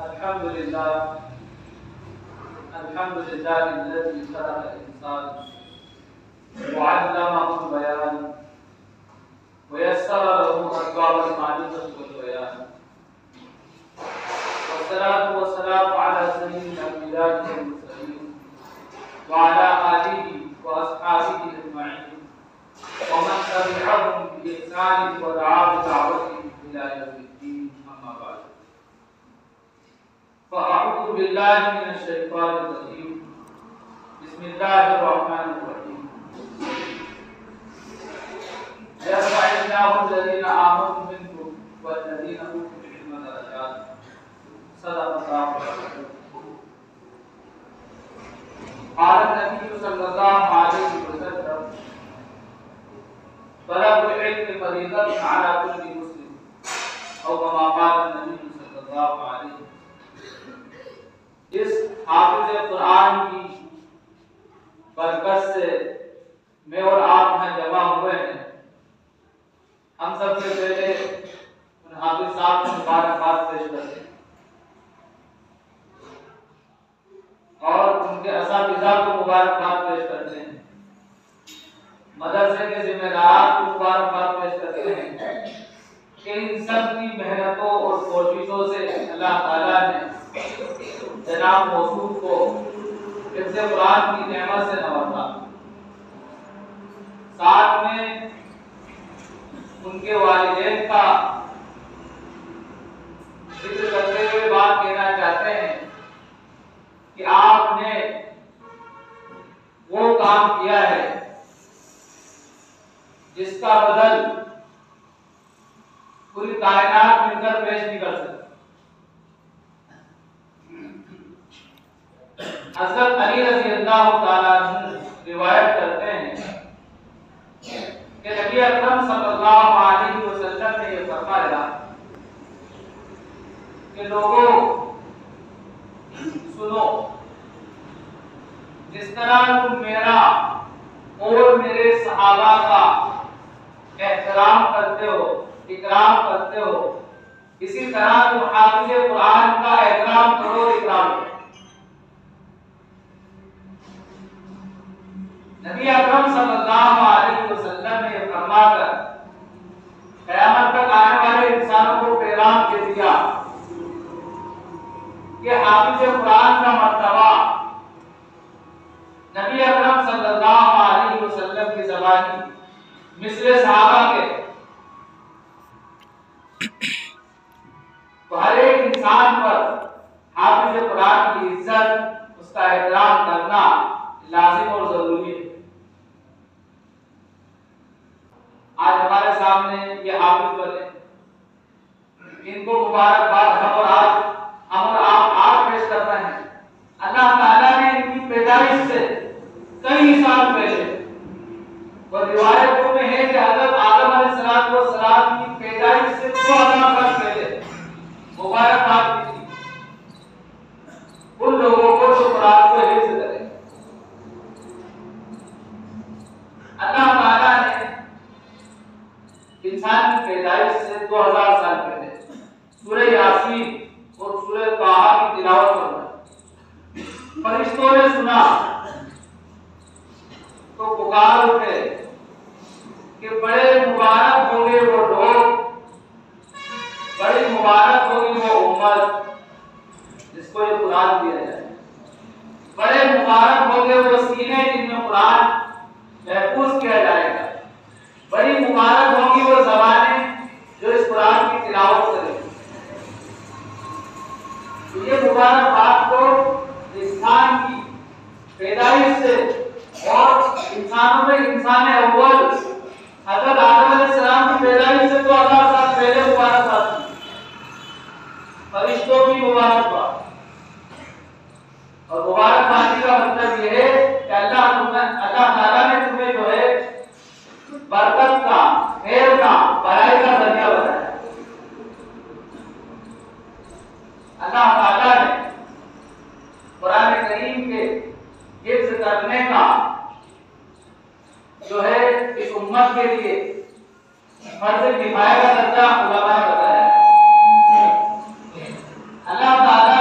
अल्हम्दुलिल्लाह अल्हम्दुलिल्लाहिल्लज़ी खलक़ल इंसान व अल्लमहुल बयान व यस्सरा लहू असबाबल मारिफति वल बयान वस्सलातु वस्सलामु अला सय्यिदिल अंबिया'i वल मुरसलीन व अला आलिहि व अस्हाबिहि अजमईन व मन तबिअहुम बि ihsan व दआ बिदावतिहिम इला यौमिद्दीन। अम्मा बाद फ़अऊज़ु बिल्लाहि मिनश शैतानिर रजीम। बिस्मिल्लाहिर रहमानिर रहीम। यरफ़अिल्लाहु अल्लज़ीना आमनु मिनकुम वल्लज़ीना ऊतुल इल्मा दरजात। सदक़ल्लाहु अलज़ीम। क़ाल नबी सल्लल्लाहु अलैहि वसल्लम तलबुल इल्म फ़रीज़तुन अला कुल्लि मुस्लिम औ कमा क़ाल नबी सल्लल्लाहु अलैहि वसल्लम। इस हाफिज़ कुरान की बरकत से मैं और आप यहाँ जमा हुए हैं। हम सबसे पहले उन हाफिज साहब को मुबारकबाद पेश करते हैं और उनके असातिज़ा को मुबारकबाद पेश करते हैं। मदरसे के जिम्मेदार को मुबारकबाद पेश करते हैं कि इन सब की मेहनतों और कोशिशों से अल्लाह ताला ने जनाब मौसूफ को हिफ्ज़ कुरान की नेमत से नवाजा। साथ में उनके वालिदैन का जिक्र करते हुए बात कहना चाहते हैं कि आपने वो काम किया है जिसका बदल पूरी कायनात मिलकर पेश नहीं कर सकती। हज़रत अली रज़ी अल्लाह ताला अन्हु रिवायत करते हैं कि नबी अकरम सल्लल्लाहु अलैहि वसल्लम ने ये फरमाया कि लोगों सुनो, जिस तरह तुम मेरा और मेरे सहाबा का एहतराम करते हो, इकराम करते हो, इसी तरह तुम हाफिज़ कुरान का एहतराम करो, इकराम करो। नबी अकरम सल्लल्लाहु अलैहि वसल्लम ने फरमाकर क़यामत तक आने वाले इंसानों को पैगाम दे दिया कि हाफिज़ कुरान का मर्तबा नबी अकरम सल्लल्लाहु अलैहि वसल्लम की ज़बानी मिस्र सहाबा के तो हर एक इंसान पर हाफिज़ कुरान की इज्जत, उसका एहतराम करना लाजिम और जरूरी है। आज हमारे सामने ये हाफिज बने, इनको मुबारकबाद हम और आप आज पेश कर रहे हैं। अल्लाह ताला ने इनकी पैदाइश से कई साल पहले, और रिवायतों में है कि हज़रत आदम अलैहिस्सलाम की पैदाइश से 2000 साल पहले मुबारकबाद दी थी उन लोगों को जो कुरान को हिफ्ज़ करें। अल्लाह ताला ने इंसान की पैदाइश से 2000 साल पहले सूरह यासीन और सूरह ताहा की तिलावत करवाई। फरिश्तों ने सुना तो पुकार उठे कि बड़े मुबारक होंगे वो लोग, बड़ी मुबारक होगी वो उम्मत जिसको ये कुरान दिया जाए। बड़े मुबारक होंगे वो सीने जिनमें कुरान महफूज किया जाएगा। बड़ी मुबारक होंगी वो ज़बानें जो इस कुरान की तिलावत करेंगी। तो ये मुबारकबाद को इंसान की पैदाइश से और इंसानों में इंसान अव्वल हज़रत आदम अलैहिस्सलाम की पैदाइश से 2000 साल पहले मुबारकबाद की। फरिश्तों की मुबारकबाद, और मुबारकबादी का मतलब ये है कि अल्लाह ताला ने तुम्हें जो है बरकत का, खैर का, भलाई का जरिया बनाया। अल्लाह ताला ने कुरान करीम के हिफ्ज़ करने का जो है इस उम्मत के लिए फर्ज़ किफ़ाया का दर्जा उलमा ने बताया। अल्लाह ताला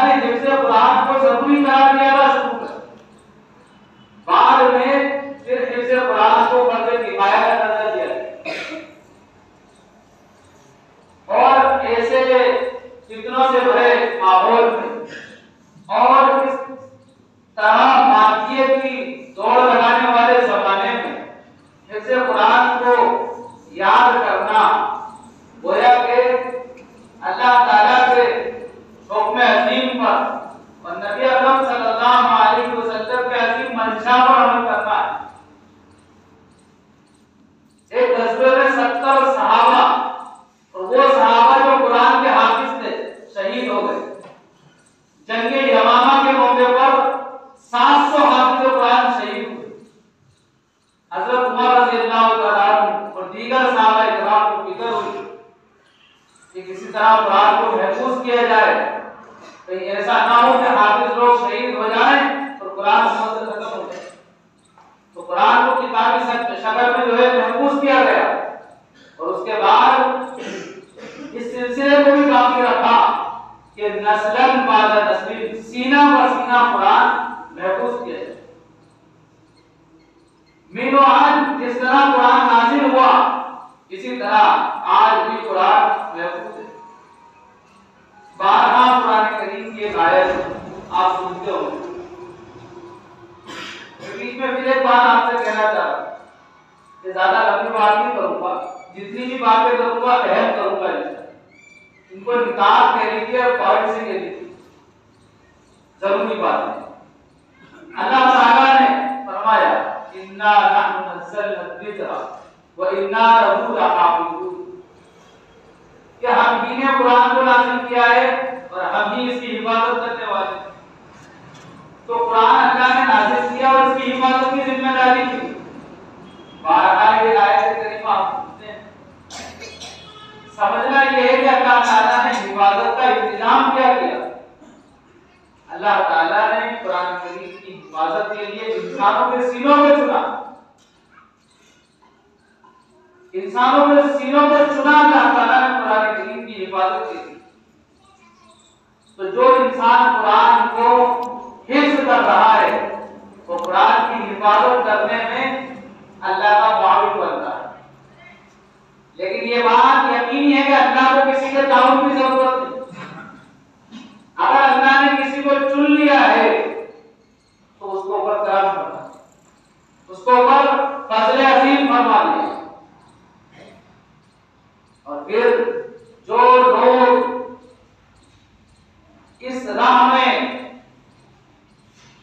गए। जंगे यमामा के मौके पर 700 हाफिज़ कुरान शहीद हुए। हजरत उमर रज़ियल्लाहु तआला और दीगर सहाबा इकराम को फिक्र हुई कि किसी तरह कुरान को महफूज किया जाए, कहीं ऐसा ना हो कि हाफिज लोग शहीद हो जाएं और कुरान से खत्म हो जाए। तो कुरान को किताबी शक्ल में जो है महफूज किया गया और उसके बाद इस सिलसिले को भी बाकी रखा कि नस्लन बाद नस्ल सीना ब सीना कुरान महफूज किया जाए। मीनो आज जिस तरह कुरान नाजिल हुआ इसी तरह आज भी कुरान महफूज है। 12 कुरान करीम की आयत आप सुनते हो। बीच में फिर एक बात आपसे कहना चाह रहा हूं कि ज्यादा लंबी बात नहीं करूंगा, जितनी भी बातें करूंगा अहम करूंगा। इनको निकाल कह लीजिए और पॉइंट से कह लीजिए, जरूरी बात है। अल्लाह ताला ने फरमाया इन्ना नहनु नज़्ज़लना ज़िक्रा व इन्ना लहू लहाफ़िज़ून, कि हम ही ने कुरान को नाज़िल किया है और हम ही इसकी हिफाजत करने वाले हैं। तो कुरान अल्लाह ने नाज़िल किया और इसकी हिफाजत की जिम्मेदारी की। 12 ये आयत करीमा आप सुनते हैं, समझना ये है कि अल्लाह ताला ने हिफाजत का इंतजाम क्या किया। अल्लाह ताला ने कुरान करीम की हिफाजत के लिए इंसानों के सीनों को चुना। इंसानों के सीनों को चुना अल्लाह ताला ने कुरान करीम की हिफाजत के लिए। तो जो इंसान कुरान को हिफ्ज़ कर रहा है वो कुरान की हिफाजत करने में अल्लाह का मुआविन बन रहा है। लेकिन ये बात यकीनी है कि अल्लाह को किसी के ताउन की जरूरत नहीं। अगर अल्लाह ने किसी को चुन लिया है तो उसको ऊपर करम करना, उसको ऊपर फजल अजीम फरमा दिया। और फिर जो लोग इस राह में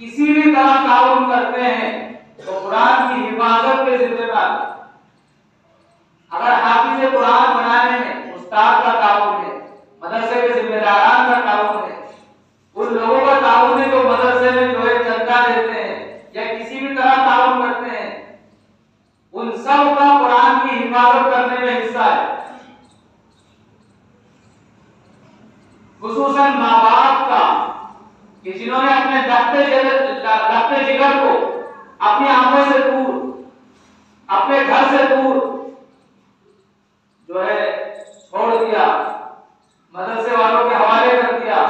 किसी भी तरह ताउन करते हैं तो कुरान की हिफाजत के जिम्मेदार। अगर हाफिज कुरान बनाने में उस्ताद का ताउन है, मदरसे के जिम्मेदारान का ताउन है, उन लोगों का ताउन है जो मदरसे में जो है चंदा देते हैं या किसी भी तरह ताउन करते हैं, उन सब का कुरान की हिफाजत करने में हिस्सा है। खुसूसन माँ बाप का कि जिन्होंने अपने दफ्ते जिगर को अपनी आंखों से दूर, अपने घर से दूर जो है छोड़ दिया, मदरसे वालों के हवाले कर दिया,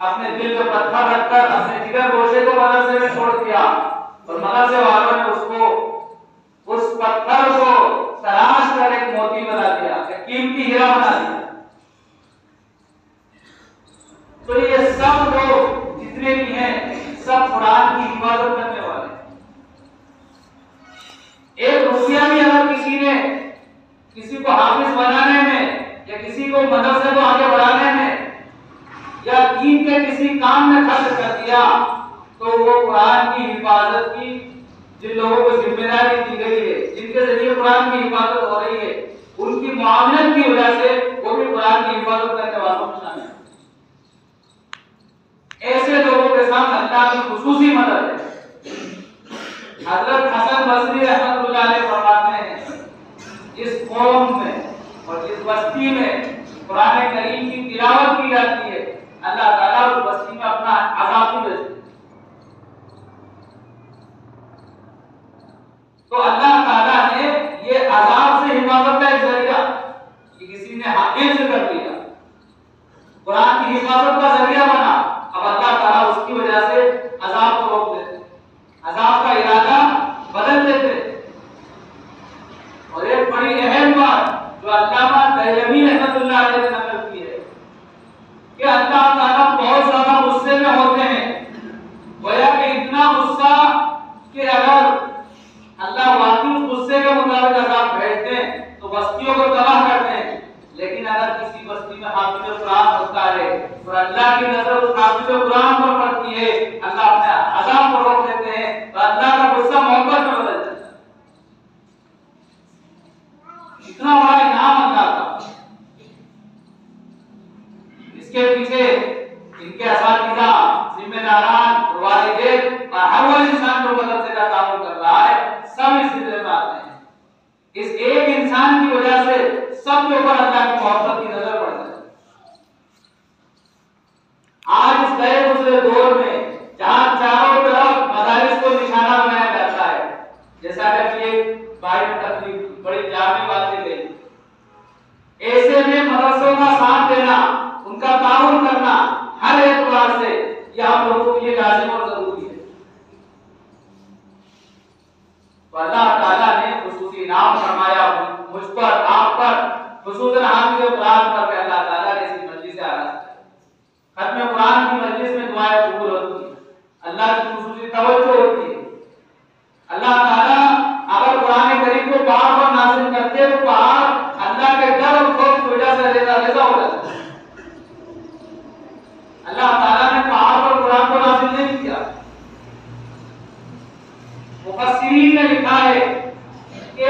अपने दिल पे पत्थर रखकर अपने जिगर गोशे को मदरसे में छोड़ दिया और मदरसे वालों ने उसको उस पत्थर को तराश कर एक मोती बना दिया, एक कीमती हीरा बना दिया। तो ये सब लोग जितने भी हैं सब कुरान की हिफाजत करने वाले हैं। एक रुपया भी अगर किसी ने किसी को हाफिज बनाने में या किसी को मदरसे को आगे बढ़ाने में या दीन के किसी काम में खर्च कर दिया तो वो कुरान की हिफाजत की जिन लोगों को जिम्मेदारी दी गई है, जिनके जरिए कुरान की हिफाजत हो रही है, उनकी मुआवनत की वजह से वो भी कुरान की हिफाजत करने वालों में शामिल है। ऐसे लोगों के साथ अल्लाह की खुसूसी मदद है। हजरत हसन बसरी रहमतुल्लाह अलैह फरमाते हैं जिस कौम में और जिस बस्ती में कुरान करीम की तिलावत की जाती है अल्लाह ताला उस बस्ती में अपना अज़ाब भी भेजता है। तो अल्लाह ताला ने ये अज़ाब से हिफाजत का एक जरिया कि किसी ने हिफ्ज़ कर लिया, कुरान की हिफाजत का जरिया बना, अब अल्लाह ताला उसकी वजह से अज़ाब को रोक देते, अज़ाब का इरादा बदल देते। और एक बड़ी अहम बात जो अल्लामा दहलवी रहमतुल्लाह अलैह ने नकल की है कि अल्लाह ताला बहुत ज्यादा गुस्से में होते हैं, गोया कि इतना गुस्सा कि अगर अल्लाह वाकई उस गुस्से के मुताबिक अज़ाब भेजते हैं तो बस्तियों को तबाह करते हैं। लेकिन अगर किसी बस्ती में हाफिज़ कुरान होता है और अल्लाह की नजर उस हाफिज़ कुरान पर पड़ती है, अल्लाह अपने अज़ाब को रोक देते हैं तो अल्लाह का गुस्सा मोहब्बत में बदल जाता है। इतना बड़ा इनाम अल्लाह का, इसके पीछे से इनके असातिज़ा, जिम्मेदारान, वालिदैन और हर वो इंसान जो मदरसे का काम कर रहा है, सब इस सिलसिले में आते हैं। इस एक इंसान की वजह से सब के ऊपर अल्लाह की मोहब्बत की नजर पड़ जाती है। आज इस गए गुजरे दौर में जहां चारों तरफ मदारिस को निशाना बनाया जाता है, जैसा कि एक भाई ने तकलीफ बड़ी जामी बातें कही, ऐसे में मदरसों का साथ देना, उनका ताउन करना हर एतबार से यह हम लोगों के लिए लाजिम और जरूरी है। तो अल्लाह ताला ने खुसूसी इनाम फरमाया मुझ पर, आप पर, खुसूसन हाफिज़ कुरान पर। अल्लाह ताला ने इस मजलिस से आगाज़ किया। खत्म कुरान की मजलिस में दुआएं कबूल होती हैं, अल्लाह की खुसूसी तवज्जो होती है। अल्लाह ताला अगर कुरान करीम को पहाड़ पर नाज़िल करते तो पहाड़ अल्लाह के डर और खौफ की वजह से रेज़ा रेज़ा हो जाता है। अल्लाह ताला ने पहाड़ पर कुरान को नाज़िल नहीं किया। मुफस्सिरीन ने लिखा है कि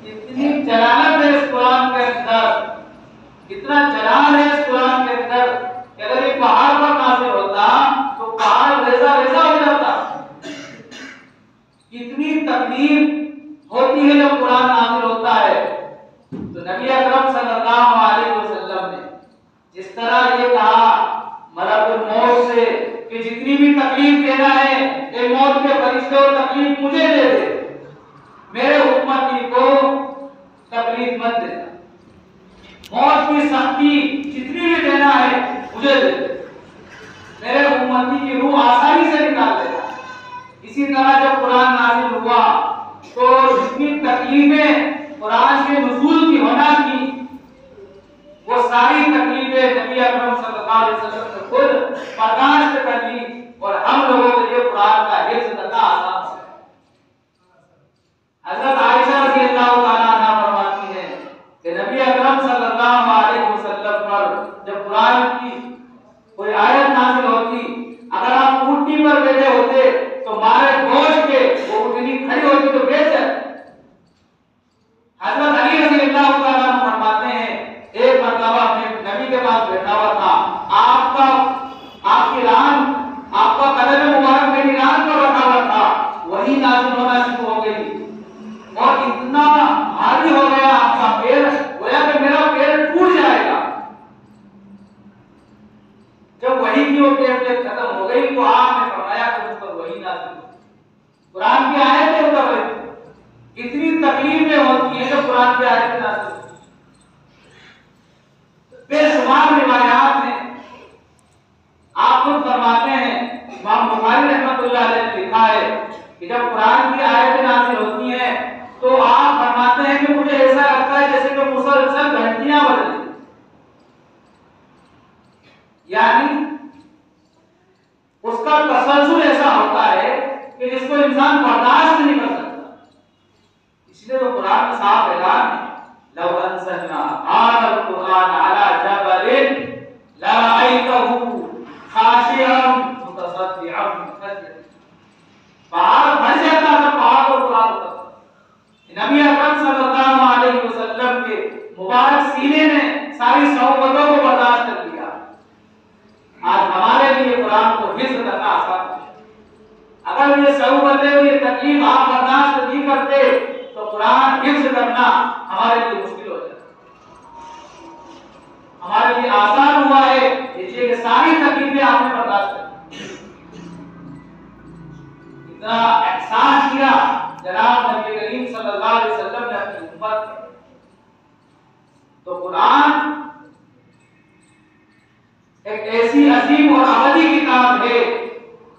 इतनी जलालत है इस कुरान के अंदर, इतना जलाल है इस कुरान के अंदर कि अगर ये पहाड़ पर नाज़िल होता तो पहाड़ रेज़ा रेज़ा हो जाता। इतनी तकलीफ होती है जब कुरान नाज़िल होता है। तो नबी अकरम सल्लल्लाहु अलैहि वसल्लम ने जिस तरह ये कहा मलकुल मौत से कि जितनी भी तकलीफ देना है ये मौत के फरिश्ते तकलीफ मुझे दे दे, मेरे उम्मती को तकलीफ मत देना, मौत की सख्ती जितनी भी देना है मुझे दे दे, मेरे उम्मती की रूह आसानी से निकाल देना। इसी तरह जब कुरान नाज़िल हुआ तो जितनी तकलीफें कुरान के नुज़ूल की होना थी वो सारी तकलीफें नबी अकरम सल्लल्लाहु अलैहि वसल्लम ने खुद बर्दाश्त कर ली और हम लोगों के लिए कुरान का हिफ्ज़ करना आसान हो गया। हज़रत आयशा रज़ियल्लाहु ताला अन्हा फरमाती हैं कि नबी अकरम सल्लल्लाहु अलैहि वसल्लम पर जब कुरान की कोई आयत नाज़िल होती, अगर आप ऊँटनी पर बैठे होते तो मारे गोश्त के वो ऊँटनी खड़ी होती तो बैठ जाती। हज़रत अली रज़ियल्लाहु ताला अन्हु फरमाते हैं एक मरतबा मैं नबी के पास बैठा हुआ था, आपकी रान, आपका कदम मुबारक मेरी रान पर रखा हुआ था, वही नाज़िल होना शुरू हो गई और इतना भारी हो गया आपका पैर, गोया कि मेरा पैर टूट जाएगा। जब वही की वो पैर खत्म हो गई तो आपने फरमाया कि मुझ पर वही नाज़िल हुई, कुरान की आयतें उतर रही। इतनी तकलीफें होती हैं जब कुरान की आयतें नाज़िल होती हैं। बेशुमार रिवायात हैं, आप खुद फरमाते हैं, इमाम बुखारी रहमतुल्लाह अलैह ने लिखा है कि जब कुरान की आयतें नाज़िल होती हैं तो आप फरमाते हैं कि मुझे ऐसा लगता है जैसे कि मुसलसल घंटियां बज रही, यानी उसका तसलसल ऐसा होता है कि जिसको इंसान बर्दाश्त नहीं कर सकता। इसलिए तो कुरान में साफ ऐलान है, लौ अंज़लना हाज़ल कुरान अला जबलिन लरअयतहु खाशिअन मुतसद्दिअन मिन खश्यतिल्लाह। पहाड़ भर जाता है, पहाड़ पर कुरान उतरता। नबी अकरम सल्लल्लाहु अलैहि वसल्लम के मुबारक सीने ने सारी सौबतों को बर्दाश्त कर लिया। आज हमारे लिए कुरान को हिफ्ज़ करना आसान है। अगर ये सौबतें, ये तकलीफ आप बर्दाश्त नहीं करते तो कुरान हिफ्ज़ करना हमारे लिए मुश्किल हो जाता। हमारे लिए आसान हुआ है इसलिए कि सारी तकलीफें आपने बर्दाश्त कर, इतना एहसान किया जनाब नबी करीम सल्लल्लाहु अलैहि वसल्लम ने अपनी उम्मत पर। तो कुरान एक ऐसी अजीम और अबदी किताब है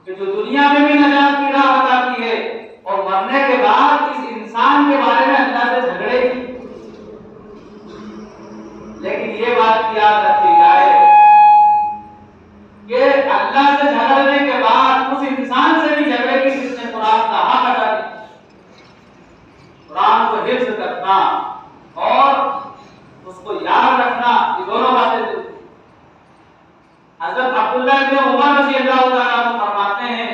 कि जो दुनिया में भी नजात की राह बताती है और मरने के बाद इस इंसान के बारे में अल्लाह से झगड़ेगी। लेकिन ये बात याद रखी जाए कि अल्लाह से झगड़ने के बाद उस इंसान से भी झगड़ेगी जिसने कुरान का हक अदा किया। कुरान को हिफ्ज़ करना और उसको याद रखना, ये दोनों बातें जरूरी। हज़रत अब्दुल्लाह इब्न उमर रज़ियल्लाहु ताला अन्हु फरमाते हैं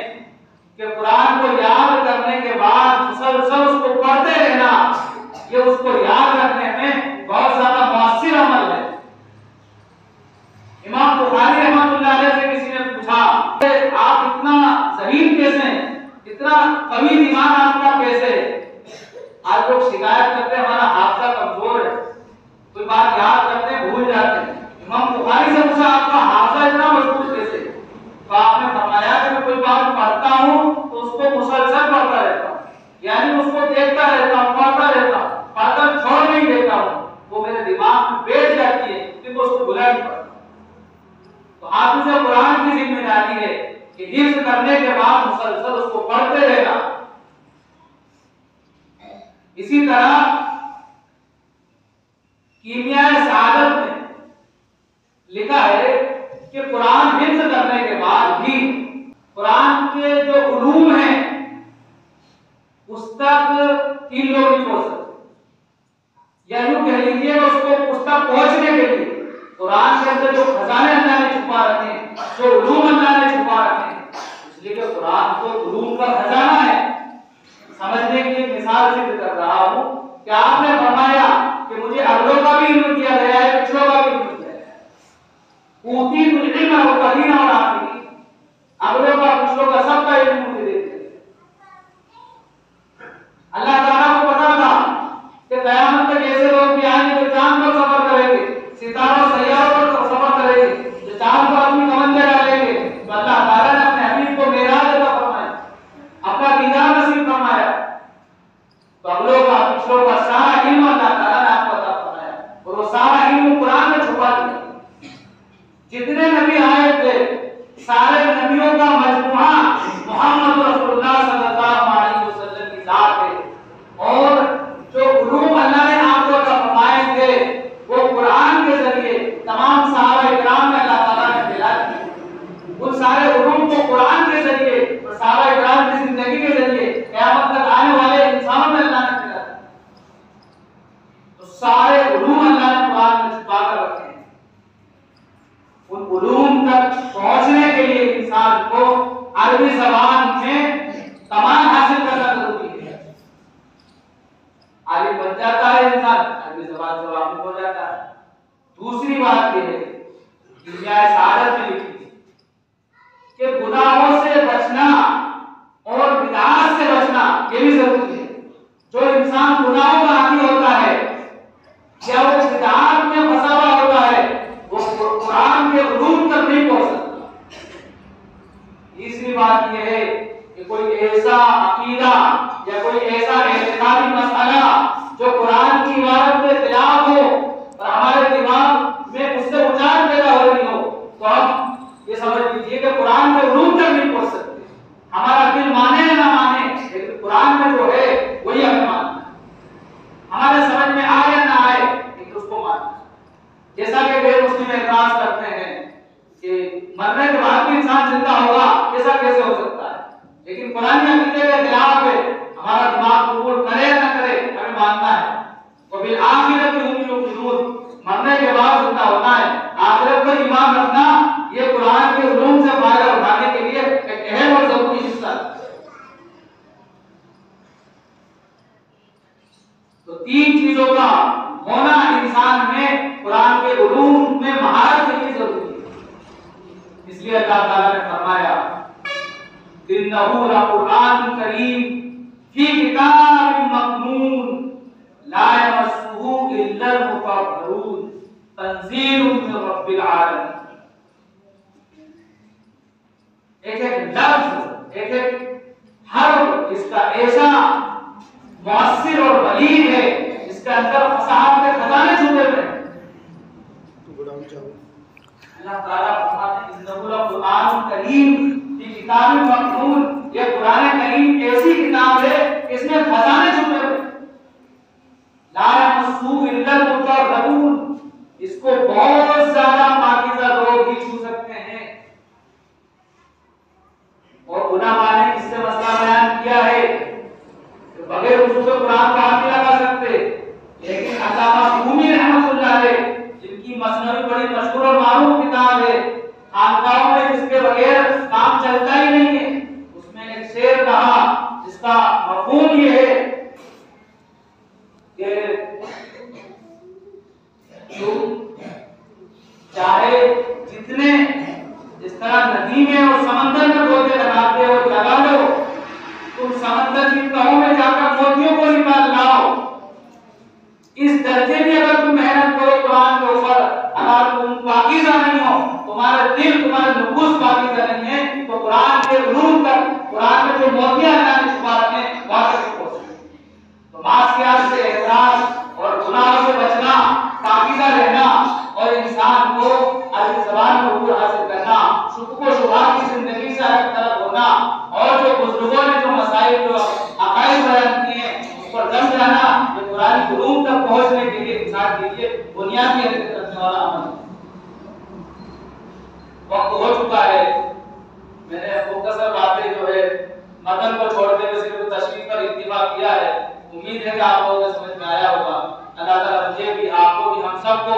कि कुरान को याद करने के बाद मुसलसल उसको पढ़ते रहना, ये उसको याद रखने में बहुत ज्यादा मुअस्सिर अमल है। इमाम बुखारी तो हाफिज कुरान की जिम्मेदारी है कि हिफ्ज करने के बाद मुसलसल उसको पढ़ते रहना। इसी तरह कीमिया सआदत में लिखा है कि कुरान हिफ्ज करने के बाद भी कुरान के जो उलूम हैं उस तक 3 लोग नहीं पहुंच सकते, या यूं कह लीजिए उसको उस तक पहुंचने के लिए कुरान के अंदर जो खजाने अल्लाह ने छुपा रखे हैं, जो उलूम अल्लाह ने छुपा रखे हैं, इसलिए कि कुरान तो उलूम का खजाना है। समझने की एक मिसाल जिक्र कर रहा हूं कि आपने फरमाया कि मुझे अगलों का भी इल्म दिया गया है, पिछलों का भी इल्म दिया गया है। ऊती कुल इल्म और कदीना और आखिरी, अगलों का पिछलों का सबका इल्म मुझे दे दिया। अल्लाह ताला को पता था कि क़यामत तक ऐसे लोग भी आएंगे जो चांद पर सफर करेंगे, सितारों सैयारों पर सफर करेंगे, जो चांद पर अपनी कमंदे डालेंगे। तो अल्लाह ताला ने अपने हबीब को मेराज अता फरमाया, अपना दीदार नसीब फरमाया। तो अगलों का पिछलों का सारा इल्म अल्लाह ताला ने आपको अता फरमाया, और वो सारा इल्म कुरान में छुपा दिया। जितने नबी आए थे सारे नबियों का मजमुआ मोहम्मद रसूलुल्लाह सल्लल्लाहु अलैहि वसल्लम की जात है, और जो उलूम अल्लाह ने आपको अता फरमाए थे वो कुरान के जरिए तमाम सहाबा इकराम ने अल्लाह ताला ने दिला दिए। उन सारे उलूम को कुरान के जरिए और सहाबा इकराम की जिंदगी के जरिए क़यामत तक आने वाले इंसानों में अल्लाह ने दिला। तो सारे उलूम अल्लाह ने कुरान में छुपा कर रखे हैं। उन उलूम तक पहुंचने के लिए इंसान को अरबी ज़बान में कमाल हासिल करना जरूरी है। आलिम बन जाता है इंसान, अरबी ज़बान से वाकिफ हो जाता है। दूसरी बात यह है कि सआदत में लिखी कि गुनाहों से बचना और बिदअत से बचना ये भी जरूरी है। जो इंसान गुनाहों का आदी होता है या वो बिदअत में फंसा हुआ होता है वो कुरान के उलूम तक नहीं पहुंच सकता। तीसरी बात यह है कि कोई ऐसा अकीदा या कोई ऐसा एतिकादी मसला जो कुरान की इबारत के खिलाफ हो और हमारे दिमाग में उससे उजाड़ पैदा हो रही हो, तो हम ये समझ लीजिए कि कुरान के उलूम तक नहीं पहुंच सकते। हमारा दिल माने या ना माने, लेकिन कुरान में जो है वही हमें मानना है। हमारे समझ में आए या ना आए, लेकिन उसको मानना है। जैसा कि गैर मुस्लिम एतराज करते हैं कि मरने के बाद भी इंसान जिंदा होगा, ऐसा कैसे हो सकता है, लेकिन कुरानी अकीदे के खिलाफ है। हमारा दिमाग कबूल करे या ना करे, हमें मानना है। तो फिर आखिरत में मरने के बाद जिंदा होना है, आखिरत पर ईमान रखना, ये कुरान के उलूम से फायदा उठाने के लिए एक अहम और जरूरी हिस्सा है। तो 3 चीजों का होना इंसान में कुरान के उलूम में महारत के लिए जरूरी है। इसलिए अल्लाह ताला ने फरमाया इन्नहु लकुरआन करीम फी किताबिन मकनून ला यमस्सुहु इल्लल मुतहहरून तंजीलुम मिन रब्बिल आलमीन। एक-एक लफ्ज, एक-एक हर्फ इसका ऐसा मुअस्सिर और बलीग है, इसके अंदर फसाहत के खजाने छुपे हुए हैं। अल्लाह ताला फरमाते हैं इन्नहु लकुरआन करीम फी किताबिन मकनून, ये कुरान करीम ऐसी किताब है इसमें खजाने छुपे हुए हैं। ला यमस्सुहु इल्लल मुतहहरून, इसको बहुत ज्यादा पाकीज़ा लोग ही छू सकते हैं। और उलमा ने इससे मसला बयान किया है कि बगैर वज़ू से कुरान का हाथ नहीं लगा सकते, लेकिन अल्लामा रूमी रहमतुल्लाह अलैह जिनकी मसनवी बड़ी मशहूर और मारूफ किताब है, खानकाहों में इसके बगैर काम चलता ही नहीं है, उसमें एक शेर कहा जिसका मफहूम ये है कि तुम चाहे जितने जिस तरह नदी में और समंदर में गोते लगाते हो लगा लो, तुम समंदर की तहों में जाकर मोतियों को निकाल लाओ, इस दर्जे में अगर तुम मेहनत करो कुरान के ऊपर, अगर तुम पाकीज़ा नहीं हो, तुम्हारा दिल तुम्हारा नुफूस पाकीज़ा नहीं है, तो कुरान के उलूम तक, कुरान में जो मोतियां अल्लाह ने छुपा रखे हैं वहां तक नहीं पहुंच सकते। तो मासियात से एतराज और गुनाह से बचना, पाकीज़ा रहना और इंसान को अरबी ज़बान में उलूम हासिल करना होना और जो बुजुर्गों ने जो मसाइल जो अकायद बयान किए हैं उस पर जम जाना, ये कुरानी उलूम तक पहुंचने के लिए इंसान के लिए बुनियादी हरकत रखने वाला अमल है। वक्त हो चुका है, मैंने मुख्तसर बातें जो है मतन को छोड़ते हुए सिर्फ तशरीह पर इत्तिफाक किया है। उम्मीद है कि आप लोगों को समझ में आया होगा। अल्लाह ताला मुझे भी, आपको भी, हम सबको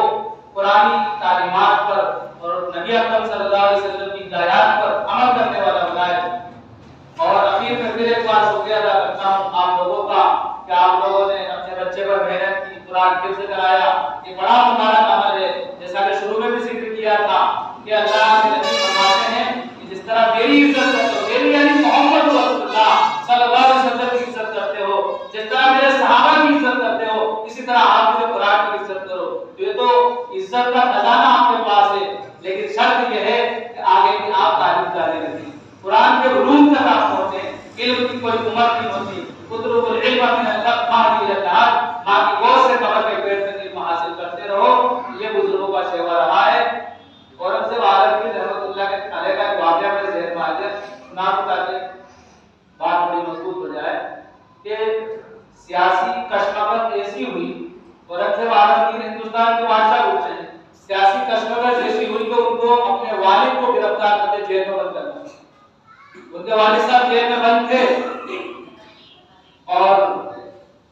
कुरानी तालीमात पर और नबी अकरम सल्लल्लाहु अलैहि वसल्लम की हिदायत पर अमल करने वाला बनाए। और अखीर में फिर एक बार शुक्रिया अदा करता हूँ आप लोगों का कि आप लोगों ने अपने बच्चे पर मेहनत की, कुरान हिफ्ज़ कराया। ये बड़ा मुबारक अमल है। जैसा कि शुरू में भी जिक्र किया था कि अल्लाह के नबी फरमाते हैं कि जिस तरह मेरी इज्जत करते हो, मेरी यानी मोहम्मद रसूलुल्लाह सल्लल्लाहु अलैहि वसल्लम की इज्जत करते हो, जिस तरह मेरे सहाबा की इज्जत करते हो, इसी तरह आप मुझे कुरान की इज्जत करो। तो ये तो इज्जत का खजाना आपके पास है, लेकिन शर्त यह है कि आगे की आप तारीफ करने लगे, कुरान के उलूम तक आप पहुंचे। इल्म की कोई उम्र नहीं होती। उतलुबुल इल्म मिन अल-महद इला अल-लहद, मां की गोद से कब्र के पेट तक इल्म हासिल करते रहो। ये बुजुर्गों का शेवा रहा है। औरंगजेब आलमगीर रहमतुल्लाह अलैह का एक वाकया मेरे ज़हन में आ गया, सुना ताकि बात बड़ी मजबूत हो जाए कि सियासी कशमकश ऐसी हुई, औरंगजेब आलमगीर हिंदुस्तान के बादशाह हुए हैं, सियासी कशमकश ऐसी हुई कि उनको अपने वालिद को गिरफ्तार करके जेल में बंद करना। उनके वालिद साहब जेल में बंद थे और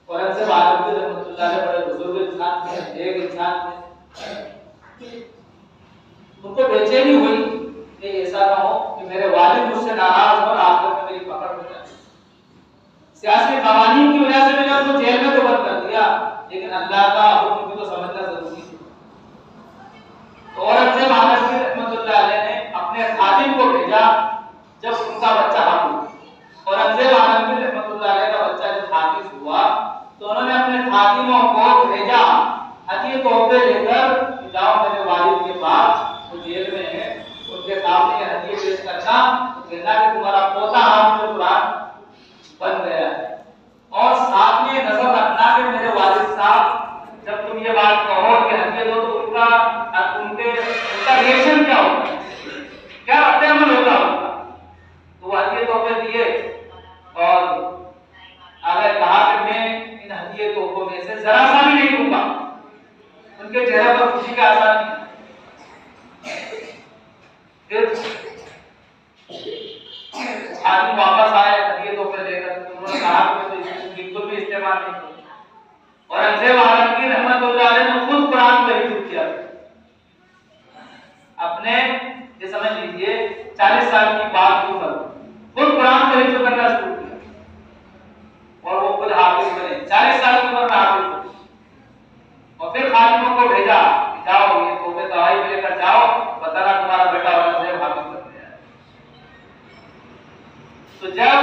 औरंगजेब आलमगीर रहमतुल्लाह अलैह बड़े बुजुर्ग इंसान थे, एक इंसान थे। उनको बेचैनी हुई कि ऐसा ना हो कि मेरे वालिद मुझसे नाराज हो और आखिर में मेरी पकड़ हो जाए। सियासी कवानीन की वजह से मैंने उनको जेल में तो बंद कर दिया, लेकिन अल्लाह का हुक्म भी तो समझना जरूरी है। तो औरंगजेब आलमगीर रहमतुल्लाह अलैह ने अपने खादिम को भेजा जब उनका बच्चा हाफिज। औरंगजेब आलमगीर रहमतुल्लाह अलैह का बच्चा जब हाफिज हुआ तो उन्होंने अपने खादिमों को भेजा हदीये तोहफे लेकर, जाओ मेरे वालिद के पास, वो जेल में है, उनके सामने हदीये पेश करना, कहना कि तुम्हारा पोता हाफिज कुरान बन गया है। और साथ में नजर रखना कि मेरे वालिद साहब जब तुम ये बात कहो कि हदीये दो तो उनका रिएक्शन क्या होगा, क्या रद्द-ए-अमल होगा उनका। तो वो हदीये तोहफे दिए और अगर कहा कि मैं इन हदीये तोहफों में से जरा सा भी नहीं दूंगा, उनके चेहरे पर खुशी का आसार नहीं। फिर आदमी वापस आए हदीये तोहफे लेकर, तो उन्होंने कहा कि मैं तो बिल्कुल भी इस्तेमाल नहीं करूंगा। औरंगजेब आलमगीर रहमतुल्लाह अलैह ने खुद कुरान को हिफ्ज़ किया अपने, ये समझ लीजिए 40 साल की बात की उम्र, खुद कुरान को हिफ्ज़ करना शुरू किया और वो खुद हाफिज बने। 40 साल की उम्र में हाफिज बने और फिर खादिमों को भेजा, जाओ ये तोहफे दवाई पे लेकर जाओ, बताना तुम्हारा बेटा औरंगजेब हाफिज बन गया। तो जब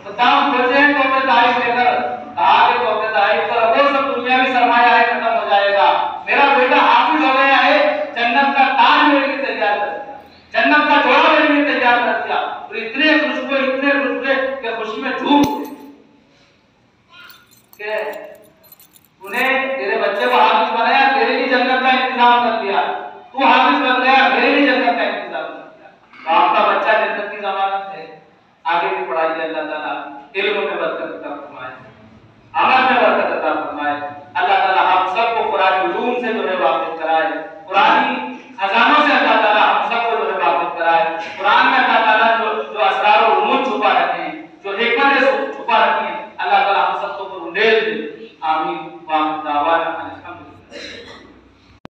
मुद्दाम पहुंचे तोहफे दवाई लेकर, कहा कि तोहफे दवाई पर वो सब दुनियावी सरमाया है खत्म हो जाएगा, मेरा बेटा हाफिज हो गया है, जन्नत का ताज मेरे लिए तैयार कर दिया, जन्नत का जोड़ा मेरे लिए तैयार कर दिया। और इतने खुश हुए कि खुशी में झूम के उन्हें तेरे बच्चे को हाफिज बनाया, तेरे लिए जन्नत का इंतजाम कर दिया, तू हाफिज बन गया, मेरे लिए जन्नत का इंतजाम कर दिया। तो आपका बच्चा जन्नत की जमानत है। आगे की पढ़ाई अल्लाह ताला इल्म में बरकत